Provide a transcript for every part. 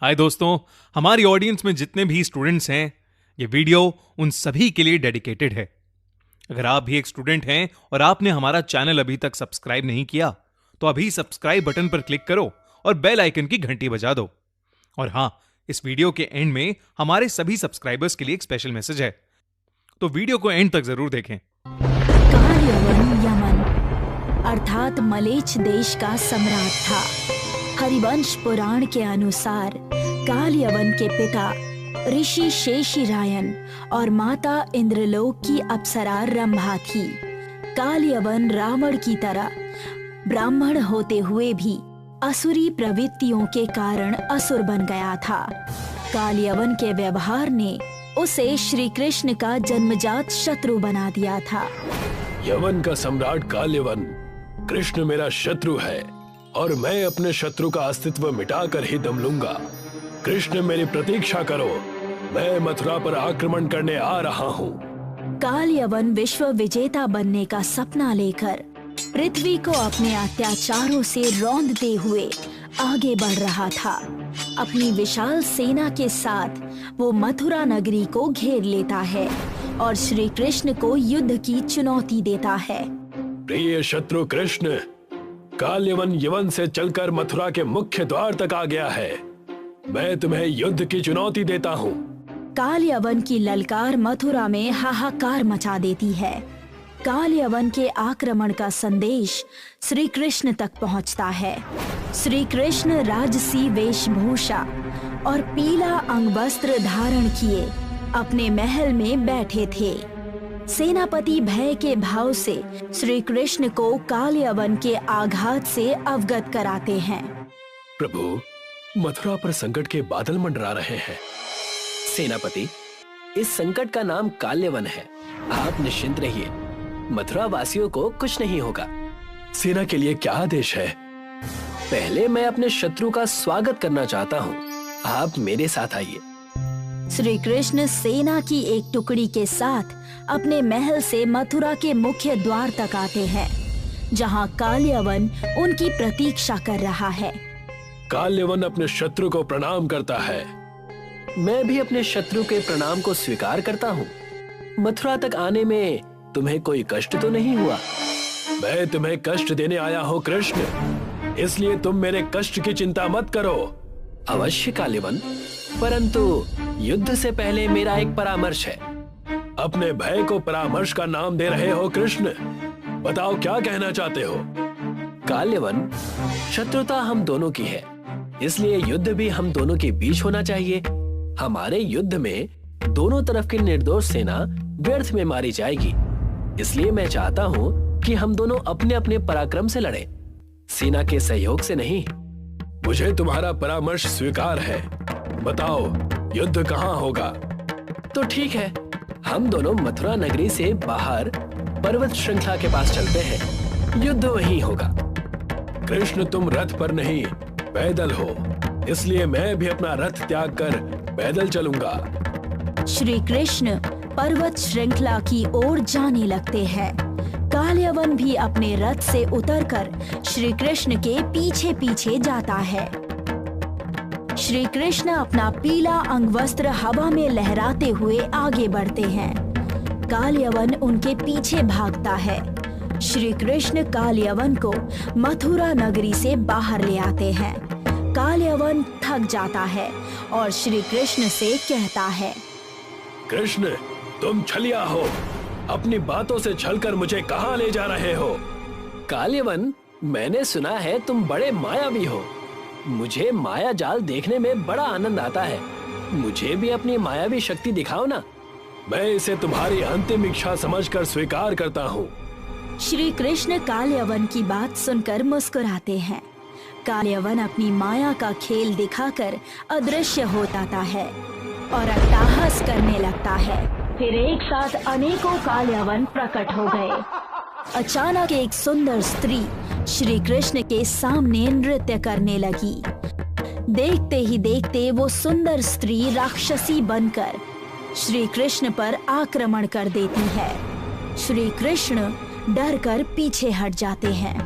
हाय दोस्तों, हमारी ऑडियंस में जितने भी स्टूडेंट्स हैं, ये वीडियो उन सभी के लिए डेडिकेटेड है। अगर आप भी एक स्टूडेंट हैं और आपने हमारा चैनल अभी तक सब्सक्राइब नहीं किया, तो अभी सब्सक्राइब बटन पर क्लिक करो और बेल आइकन की घंटी बजा दो। और हां, इस वीडियो के एंड में हमारे सभी सब्सक्राइबर्स के लिए एक स्पेशल मैसेज है, तो वीडियो को एंड तक जरूर देखें। काल्यवन यमन अर्थात मलेच्छ देश का सम्राट था। हरिवंश पुराण के अनुसार काल्यवन के पिता ऋषि शेषिरायन और माता इंद्रलोक की अप्सरा रंभा थी। काल्यवन रावण की तरह ब्राह्मण होते हुए भी असुरी प्रवृत्तियों के कारण असुर बन गया था। काल्यवन के व्यवहार ने उसे श्री कृष्ण का जन्मजात शत्रु बना दिया था। यवन का सम्राट काल्यवन, कृष्ण मेरा शत्रु है और मैं अपने शत्रु का अस्तित्व मिटाकर ही दम लूंगा। कृष्ण मेरी प्रतीक्षा करो, मैं मथुरा पर आक्रमण करने आ रहा हूँ। काल्यवन विश्व विजेता बनने का सपना लेकर पृथ्वी को अपने अत्याचारों से रौंदते हुए आगे बढ़ रहा था। अपनी विशाल सेना के साथ वो मथुरा नगरी को घेर लेता है और श्री कृष्ण को युद्ध की चुनौती देता है। प्रिय शत्रु कृष्ण, काल्यवन यवन से चलकर मथुरा के मुख्य द्वार तक आ गया है। मैं तुम्हें युद्ध की चुनौती देता हूँ। काल्यवन की ललकार मथुरा में हाहाकार मचा देती है। काल्यवन के आक्रमण का संदेश श्री कृष्ण तक पहुंचता है। श्री कृष्ण राजसी वेशभूषा और पीला अंगवस्त्र धारण किए अपने महल में बैठे थे। सेनापति भय के भाव से श्री कृष्ण को काल्यवन के आघात से अवगत कराते हैं। प्रभु, मथुरा पर संकट के बादल मंडरा रहे हैं। सेनापति, इस संकट का नाम काल्यवन है। आप निश्चिंत रहिए, मथुरा वासियों को कुछ नहीं होगा। सेना के लिए क्या आदेश है? पहले मैं अपने शत्रु का स्वागत करना चाहता हूँ। आप मेरे साथ आइए। श्री कृष्ण सेना की एक टुकड़ी के साथ अपने महल से मथुरा के मुख्य द्वार तक आते हैं, जहाँ काल्यवन उनकी प्रतीक्षा कर रहा है। काल्यवन अपने शत्रु को प्रणाम करता है। मैं भी अपने शत्रु के प्रणाम को स्वीकार करता हूँ। मथुरा तक आने में तुम्हें कोई कष्ट तो नहीं हुआ? मैं तुम्हें कष्ट देने आया हूँ कृष्ण, इसलिए तुम मेरे कष्ट की चिंता मत करो। अवश्य काल्यवन, परंतु युद्ध से पहले मेरा एक परामर्श है। अपने भय को परामर्श का नाम दे रहे हो कृष्ण? बताओ क्या कहना चाहते हो? काल्यवन, शत्रुता हम दोनों की है, इसलिए युद्ध भी हम दोनों के बीच होना चाहिए। हमारे युद्ध में दोनों तरफ की निर्दोष सेना व्यर्थ में मारी जाएगी, इसलिए मैं चाहता हूँ कि हम दोनों अपने अपने पराक्रम से लड़ें, सेना के सहयोग से नहीं। मुझे तुम्हारा परामर्श स्वीकार है। बताओ युद्ध कहाँ होगा? तो ठीक है, हम दोनों मथुरा नगरी से बाहर पर्वत श्रृंखला के पास चलते हैं। युद्ध वहीं होगा। कृष्ण, तुम रथ पर नहीं पैदल हो, इसलिए मैं भी अपना रथ त्याग कर पैदल चलूंगा। श्री कृष्ण पर्वत श्रृंखला की ओर जाने लगते हैं। काल्यवन भी अपने रथ से उतरकर श्री कृष्ण के पीछे पीछे जाता है। श्री कृष्ण अपना पीला अंगवस्त्र हवा में लहराते हुए आगे बढ़ते हैं। काल्यवन उनके पीछे भागता है। श्री कृष्ण काल्यवन को मथुरा नगरी से बाहर ले आते हैं। काल्यवन थक जाता है और श्री कृष्ण से कहता है, कृष्ण, तुम छलिया हो। अपनी बातों से छलकर मुझे कहाँ ले जा रहे हो? काल्यवन, मैंने सुना है तुम बड़े मायावी हो। मुझे माया जाल देखने में बड़ा आनंद आता है। मुझे भी अपनी मायावी शक्ति दिखाओ ना। मैं इसे तुम्हारी अंतिम इच्छा समझकर स्वीकार करता हूँ। श्री कृष्ण काल्यवन की बात सुनकर मुस्कुराते हैं। काल्यवन अपनी माया का खेल दिखाकर अदृश्य हो जाता है और अट्टहास करने लगता है। फिर एक साथ अनेकों काल्यवन प्रकट हो गए। अचानक एक सुंदर स्त्री श्री कृष्ण के सामने नृत्य करने लगी। देखते ही देखते वो सुंदर स्त्री राक्षसी बनकर श्री कृष्ण पर आक्रमण कर देती है। श्री कृष्ण डर कर पीछे हट जाते हैं।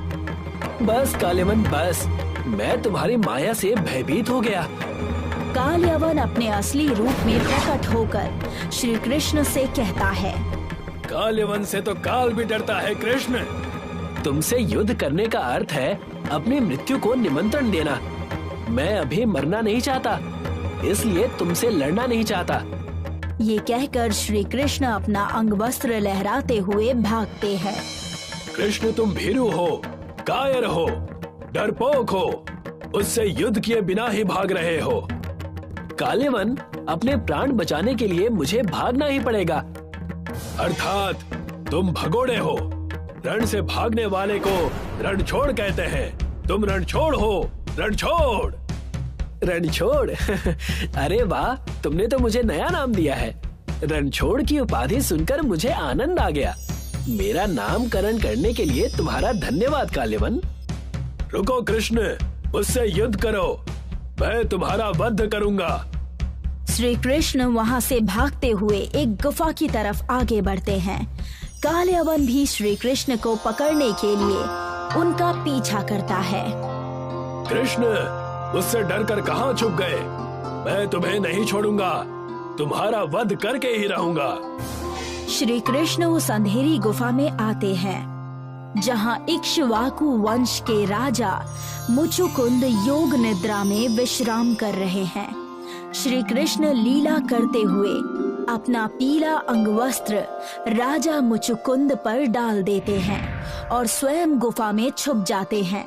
बस काल्यवन, बस। मैं तुम्हारी माया से भयभीत हो गया। कालयवन अपने असली रूप में प्रकट होकर श्री कृष्ण से कहता है, कालयवन से तो काल भी डरता है कृष्ण। तुमसे युद्ध करने का अर्थ है अपनी मृत्यु को निमंत्रण देना। मैं अभी मरना नहीं चाहता, इसलिए तुमसे लड़ना नहीं चाहता। ये कहकर श्री कृष्ण अपना अंगवस्त्र लहराते हुए भागते हैं। कृष्ण तुम भीरू हो, कायर हो, डरपोक हो, उससे युद्ध किए बिना ही भाग रहे हो। कालयवन, अपने प्राण बचाने के लिए मुझे भागना ही पड़ेगा। अर्थात तुम भगोड़े हो। रण से भागने वाले को रणछोड़ कहते हैं। तुम रणछोड़ हो, रणछोड़। रणछोड़ अरे वाह, तुमने तो मुझे नया नाम दिया है। रणछोड़ की उपाधि सुनकर मुझे आनंद आ गया। मेरा नामकरण करने के लिए तुम्हारा धन्यवाद कालयवन। रुको कृष्ण, उससे युद्ध करो, मैं तुम्हारा वध करूंगा। श्री कृष्ण वहां से भागते हुए एक गुफा की तरफ आगे बढ़ते हैं। कालयवन भी श्री कृष्ण को पकड़ने के लिए उनका पीछा करता है। कृष्ण, उससे डरकर कहाँ छुप गए? मैं तुम्हें नहीं छोड़ूंगा, तुम्हारा वध करके ही रहूंगा। श्री कृष्ण उस अंधेरी गुफा में आते हैं जहां इक्ष्वाकु वंश के राजा मुचुकुंद योग निद्रा में विश्राम कर रहे हैं। श्री कृष्ण लीला करते हुए अपना पीला अंगवस्त्र राजा मुचुकुंद पर डाल देते हैं और स्वयं गुफा में छुप जाते हैं।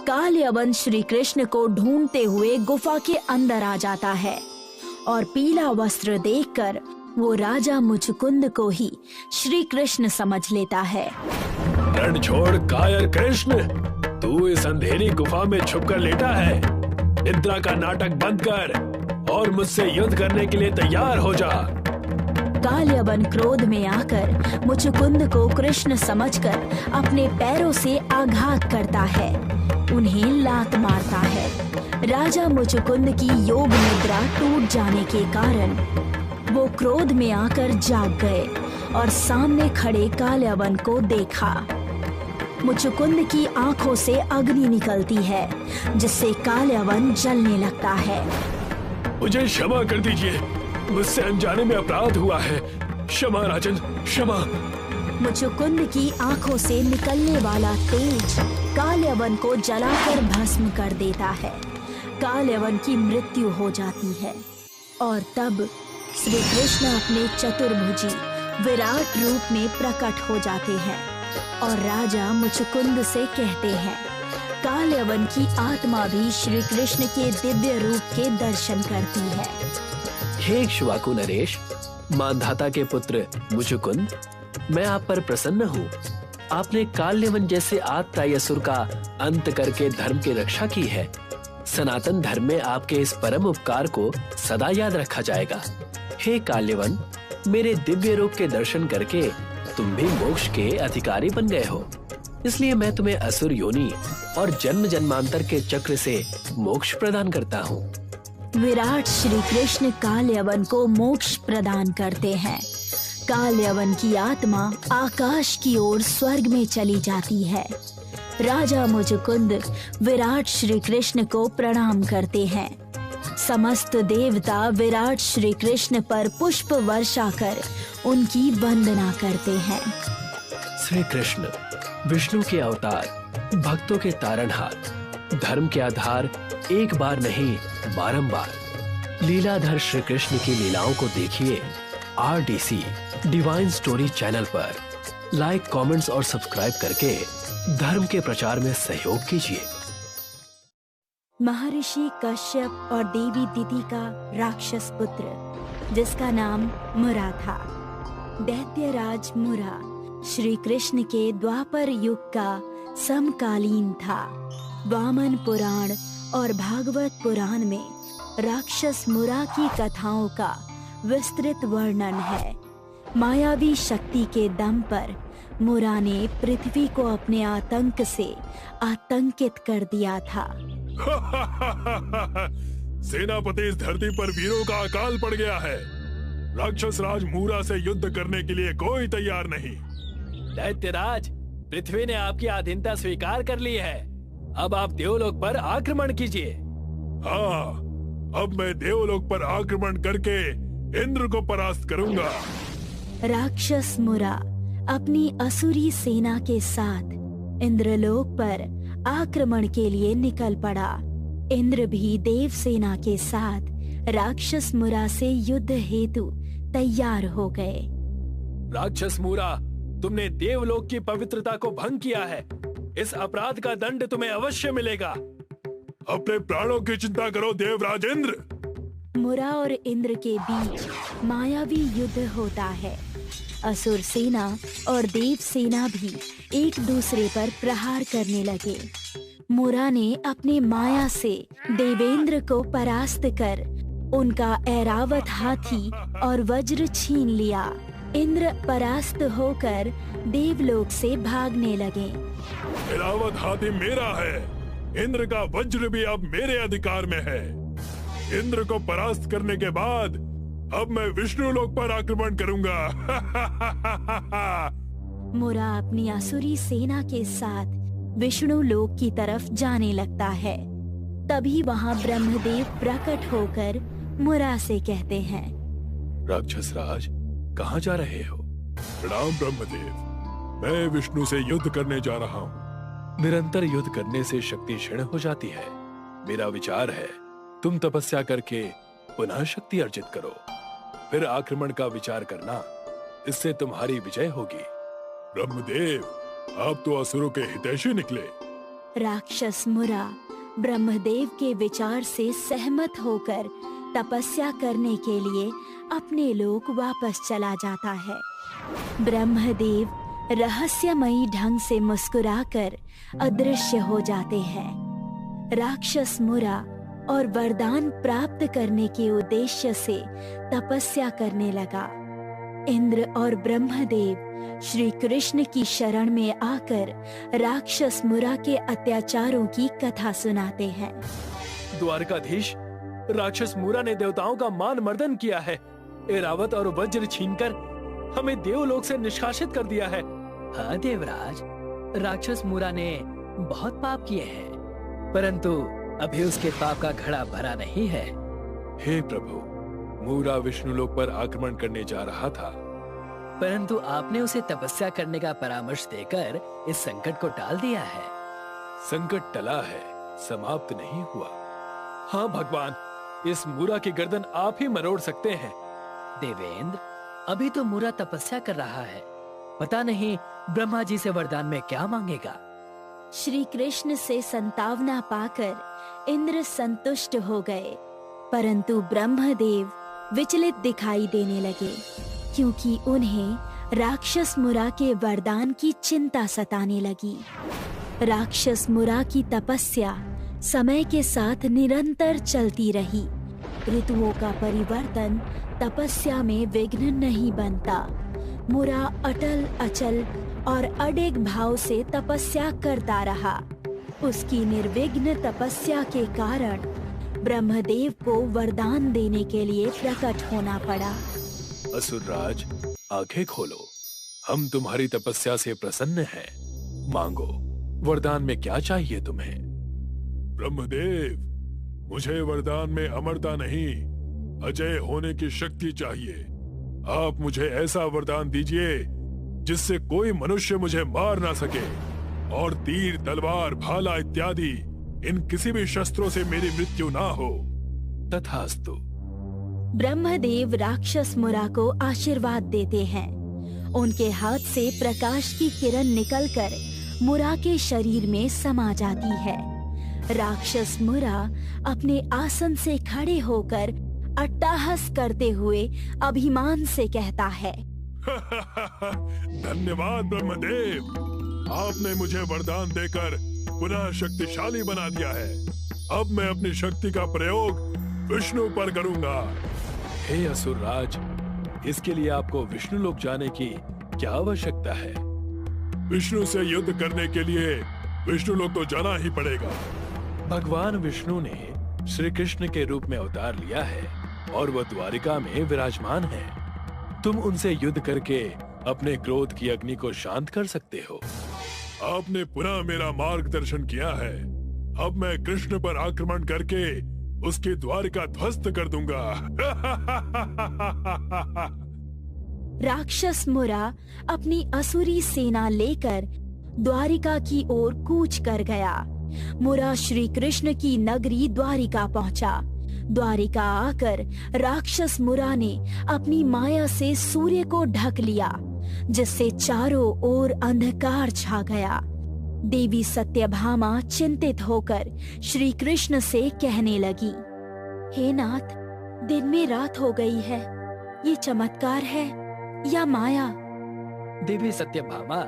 कालयवन श्री कृष्ण को ढूंढते हुए गुफा के अंदर आ जाता है और पीला वस्त्र देखकर वो राजा मुचुकुंद को ही श्री कृष्ण समझ लेता है। रणछोड़ कायर कृष्ण, तू इस अंधेरी गुफा में छुपकर लेटा है। निद्रा का नाटक बंद कर और मुझसे युद्ध करने के लिए तैयार हो जा। कालयवन क्रोध में आकर मुचुकुंद को कृष्ण समझकर अपने पैरों से आघात करता है, उन्हें लात मारता है। राजा मुचुकुंद की योग निद्रा टूट जाने के कारण वो क्रोध में आकर जाग गए और सामने खड़े कालयवन को देखा। मुचुकुंद की आंखों से अग्नि निकलती है जिससे कालयवन जलने लगता है। मुझे क्षमा कर दीजिए, मुझसे अनजाने में अपराध हुआ है। क्षमा राजन, क्षमा। मुचुकुंद की आंखों से निकलने वाला तेज कालयवन को जलाकर भस्म कर देता है। कालयवन की मृत्यु हो जाती है और तब श्री कृष्ण अपने चतुर्भुजी विराट रूप में प्रकट हो जाते हैं और राजा मुचुकुंद से कहते हैं, कालयवन की आत्मा भी श्री कृष्ण के दिव्य रूप के दर्शन करती है। हे इक्ष्वाकु नरेश, मानधाता के पुत्र मुचुकुंद, मैं आप पर प्रसन्न हूँ। आपने कालयवन जैसे आततायी असुर का अंत करके धर्म की रक्षा की है। सनातन धर्म में आपके इस परम उपकार को सदा याद रखा जाएगा। हे कालयवन, मेरे दिव्य रूप के दर्शन करके तुम भी मोक्ष के अधिकारी बन गए हो, इसलिए मैं तुम्हें असुर योनि और जन्म जन्मांतर के चक्र से मोक्ष प्रदान करता हूँ। विराट श्री कृष्ण कालयवन को मोक्ष प्रदान करते हैं। कालयवन की आत्मा आकाश की ओर स्वर्ग में चली जाती है। राजा मुचुकुंद विराट श्री कृष्ण को प्रणाम करते हैं। समस्त देवता विराट श्री कृष्ण पर पुष्प वर्षा कर उनकी वंदना करते हैं। श्री कृष्ण विष्णु के अवतार, भक्तों के तारणहार, धर्म के आधार, एक बार नहीं बारंबार। लीलाधर श्री कृष्ण की लीलाओं को देखिए RDC डिवाइन स्टोरी चैनल पर। लाइक, कमेंट्स और सब्सक्राइब करके धर्म के प्रचार में सहयोग कीजिए। महर्षि कश्यप और देवी दिति का राक्षस पुत्र जिसका नाम मुरा था। दैत्यराज मुरा श्री कृष्ण के द्वापर युग का समकालीन था। वामन पुराण और भागवत पुराण में राक्षस मुरा की कथाओं का विस्तृत वर्णन है। मायावी शक्ति के दम पर मुरा ने पृथ्वी को अपने आतंक से आतंकित कर दिया था। सेनापति, इस धरती पर वीरों का अकाल पड़ गया है। राक्षस राज मुरा से युद्ध करने के लिए कोई तैयार नहीं। दैत्यराज, पृथ्वी ने आपकी अधीनता स्वीकार कर ली है। अब आप देवलोक पर आक्रमण कीजिए। हाँ, अब मैं देवलोक पर आक्रमण करके इंद्र को परास्त करूंगा। राक्षस मुरा अपनी असुरी सेना के साथ इंद्रलोक पर आक्रमण के लिए निकल पड़ा। इंद्र भी देव सेना के साथ राक्षस मुरा से युद्ध हेतु तैयार हो गए। राक्षस मुरा, तुमने देवलोक की पवित्रता को भंग किया है। इस अपराध का दंड तुम्हें अवश्य मिलेगा। अपने प्राणों की चिंता करो देवराज इंद्र। मुरा और इंद्र के बीच मायावी युद्ध होता है। असुर सेना और देव सेना भी एक दूसरे पर प्रहार करने लगे। मुरा ने अपने माया से देवेंद्र को परास्त कर उनका ऐरावत हाथी और वज्र छीन लिया। इंद्र परास्त होकर देवलोक से भागने लगे। ऐरावत हाथी मेरा है। इंद्र का वज्र भी अब मेरे अधिकार में है। इंद्र को परास्त करने के बाद अब मैं विष्णु लोक पर आक्रमण करूंगा। मुरा अपनी असुरी सेना के साथ विष्णु लोक की तरफ जाने लगता है। तभी वहाँ ब्रह्मदेव प्रकट होकर मुरा से कहते हैं, राक्षस राज, कहाँ जा रहे हो? प्रणाम ब्रह्मदेव, मैं विष्णु से युद्ध करने जा रहा हूँ। निरंतर युद्ध करने से शक्ति क्षीण हो जाती है। मेरा विचार है तुम तपस्या करके पुनः शक्ति अर्जित करो, फिर आक्रमण का विचार करना, इससे तुम्हारी विजय होगी। ब्रह्मदेव, आप तो असुरों के हितैषी निकले। राक्षस मुरा ब्रह्मदेव के विचार से सहमत होकर तपस्या करने के लिए अपने लोक वापस चला जाता है। ब्रह्मदेव रहस्यमयी ढंग से मुस्कुराकर अदृश्य हो जाते हैं। राक्षस मुरा और वरदान प्राप्त करने के उद्देश्य से तपस्या करने लगा। इंद्र और ब्रह्मदेव श्री कृष्ण की शरण में आकर राक्षस मुरा के अत्याचारों की कथा सुनाते हैं। द्वारकाधीश, राक्षस मुरा ने देवताओं का मान मर्दन किया है। ऐरावत और वज्र छीनकर हमें देवलोक से निष्कासित कर दिया है। हाँ देवराज, राक्षस मुरा ने बहुत पाप किए हैं, परंतु अभी उसके पाप का घड़ा भरा नहीं है। हे प्रभु, मुरा विष्णु लोक पर आक्रमण करने जा रहा था, परंतु आपने उसे तपस्या करने का परामर्श देकर इस संकट को टाल दिया है। संकट टला है, समाप्त नहीं हुआ। हाँ भगवान, इस मुरा की गर्दन आप ही मरोड़ सकते हैं। देवेंद्र, अभी तो मुरा तपस्या कर रहा है, पता नहीं ब्रह्मा जी से वरदान में क्या मांगेगा। श्री कृष्ण से संतावना पाकर इंद्र संतुष्ट हो गए, परंतु ब्रह्मदेव विचलित दिखाई देने लगे, क्योंकि उन्हें राक्षस मुरा के वरदान की चिंता सताने लगी। राक्षस मुरा की तपस्या समय के साथ निरंतर चलती रही। ऋतुओं का परिवर्तन तपस्या में विघ्न नहीं बनता। मुरा अटल अचल और अडिग भाव से तपस्या करता रहा। उसकी निर्विघ्न तपस्या के कारण ब्रह्मदेव को वरदान देने के लिए प्रकट होना पड़ा। असुरराज, आंखें खोलो, हम तुम्हारी तपस्या से प्रसन्न हैं। मांगो, वरदान में क्या चाहिए तुम्हें? ब्रह्मदेव, मुझे वरदान में अमरता नहीं, अजय होने की शक्ति चाहिए। आप मुझे ऐसा वरदान दीजिए जिससे कोई मनुष्य मुझे मार ना सके और तीर, तलवार, भाला इत्यादि इन किसी भी शस्त्रों से मेरी मृत्यु ना हो। तथास्तु। ब्रह्मदेव राक्षस मुरा को आशीर्वाद देते हैं। उनके हाथ से प्रकाश की किरण निकलकर मुरा के शरीर में समा जाती है। राक्षस मुरा अपने आसन से खड़े होकर अट्टहास करते हुए अभिमान से कहता है, धन्यवाद ब्रह्मदेव, आपने मुझे वरदान देकर पुनः शक्तिशाली बना दिया है। अब मैं अपनी शक्ति का प्रयोग विष्णु पर करूंगा। हे असुरराज, इसके लिए आपको विष्णु लोक जाने की क्या आवश्यकता है? विष्णु से युद्ध करने के लिए विष्णु लोक तो जाना ही पड़ेगा। भगवान विष्णु ने श्री कृष्ण के रूप में अवतार लिया है और वह द्वारिका में विराजमान है। तुम उनसे युद्ध करके अपने क्रोध की अग्नि को शांत कर सकते हो। आपने पुनः मेरा मार्गदर्शन किया है। अब मैं कृष्ण पर आक्रमण करके उसकी द्वारिका ध्वस्त कर दूंगा। राक्षस मुरा अपनी असुरी सेना लेकर द्वारिका की ओर कूच कर गया। मुरा श्री कृष्ण की नगरी द्वारिका पहुंचा। द्वारिका आकर राक्षस मुरा ने अपनी माया से सूर्य को ढक लिया, जिससे चारों ओर अंधकार छा गया। देवी सत्यभामा चिंतित होकर श्री कृष्ण से कहने लगी, हे नाथ, दिन में रात हो गई है। ये चमत्कार है या माया? देवी सत्यभामा,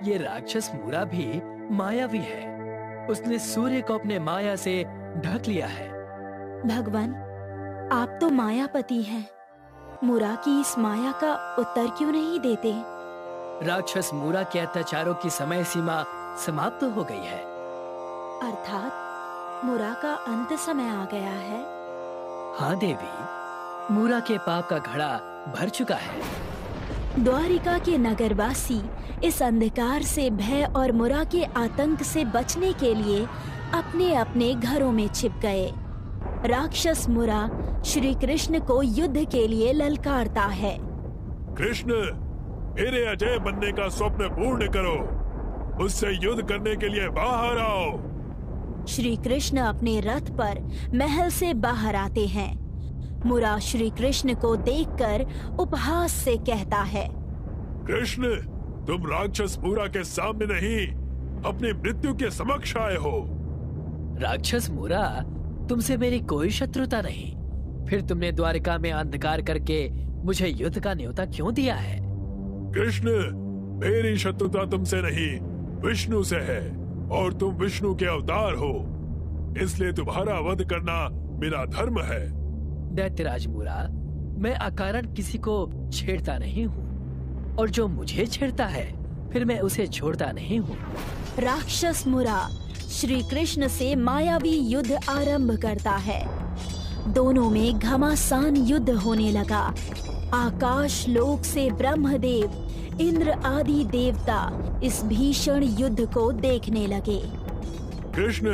ये राक्षस मुरा भी मायावी है। उसने सूर्य को अपने माया से ढक लिया है। भगवान, आप तो मायापति हैं। मुरा की इस माया का उत्तर क्यों नहीं देते? राक्षस मुरा के अत्याचारों की समय सीमा समाप्त हो गई है। अर्थात मुरा का अंत समय आ गया है। हाँ देवी, मुरा के पाप का घड़ा भर चुका है। द्वारिका के नगरवासी इस अंधकार से भय और मुरा के आतंक से बचने के लिए अपने अपने घरों में छिप गए। राक्षस मुरा श्री कृष्ण को युद्ध के लिए ललकारता है। कृष्ण, मेरे अजय बनने का स्वप्न पूर्ण करो। मुझसे युद्ध करने के लिए बाहर आओ। श्री कृष्ण अपने रथ पर महल से बाहर आते हैं। मुरा श्री कृष्ण को देखकर उपहास से कहता है, कृष्ण, तुम राक्षस मुरा के सामने नहीं, अपनी मृत्यु के समक्ष आए हो। राक्षस मुरा, तुमसे मेरी कोई शत्रुता नहीं। फिर तुमने द्वारिका में अंधकार करके मुझे युद्ध का न्योता क्यों दिया है? कृष्ण, मेरी शत्रुता तुमसे नहीं, विष्णु से है, और तुम विष्णु के अवतार हो, इसलिए तुम्हारा वध करना मेरा धर्म है। दैत्यराज मुरा, मैं अकारण किसी को छेड़ता नहीं हूँ, और जो मुझे छेड़ता है फिर मैं उसे छोड़ता नहीं हूँ। राक्षस मुरा श्री कृष्ण से मायावी युद्ध आरंभ करता है। दोनों में घमासान युद्ध होने लगा। आकाश लोक से ब्रह्मदेव, इंद्र आदि देवता इस भीषण युद्ध को देखने लगे। कृष्ण,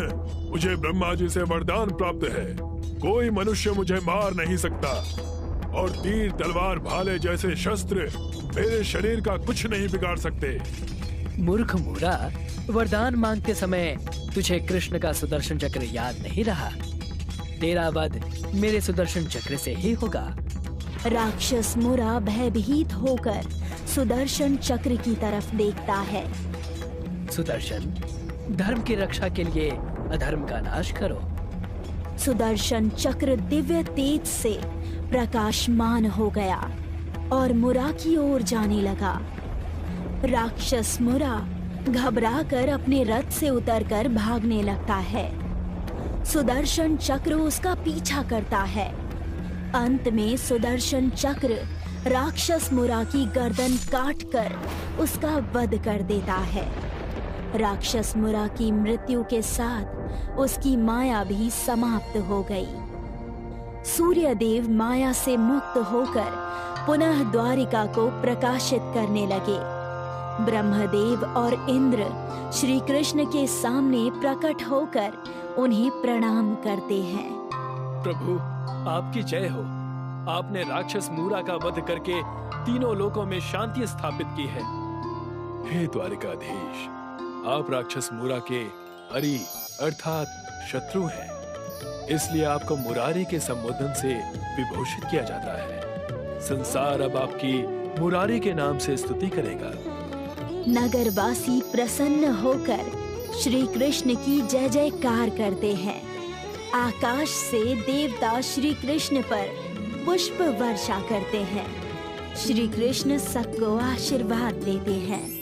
मुझे ब्रह्मा जी से वरदान प्राप्त है, कोई मनुष्य मुझे मार नहीं सकता, और तीर तलवार भाले जैसे शस्त्र मेरे शरीर का कुछ नहीं बिगाड़ सकते। मूर्ख मुरा, वरदान मांगते समय तुझे कृष्ण का सुदर्शन चक्र याद नहीं रहा। तेरा वध मेरे सुदर्शन चक्र से ही होगा। राक्षस मुरा भयभीत होकर सुदर्शन चक्र की तरफ देखता है। सुदर्शन, धर्म की रक्षा के लिए अधर्म का नाश करो। सुदर्शन चक्र दिव्य तेज से प्रकाशमान हो गया और मुरा की ओर जाने लगा। राक्षस मुरा घबराकर अपने रथ से उतरकर भागने लगता है। सुदर्शन चक्र उसका पीछा करता है। अंत में सुदर्शन चक्र राक्षस मुरा की गर्दन काटकर उसका वध कर देता है। राक्षस मुरा की मृत्यु के साथ उसकी माया भी समाप्त हो गई। सूर्यदेव माया से मुक्त होकर पुनः द्वारिका को प्रकाशित करने लगे। ब्रह्मदेव और इंद्र श्री कृष्ण के सामने प्रकट होकर उन्हें प्रणाम करते हैं। प्रभु, आपकी जय हो। आपने राक्षस मूरा का वध करके तीनों लोकों में शांति स्थापित की है। हे द्वारिकाधीश, आप राक्षस मूरा के हरि अर्थात शत्रु हैं, इसलिए आपको मुरारी के संबोधन से विभूषित किया जाता है। संसार अब आपकी मुरारी के नाम से स्तुति करेगा। नगरवासी प्रसन्न होकर श्री कृष्ण की जय जयकार करते हैं। आकाश से देवता श्री कृष्ण पर पुष्प वर्षा करते हैं। श्री कृष्ण सबको आशीर्वाद देते हैं।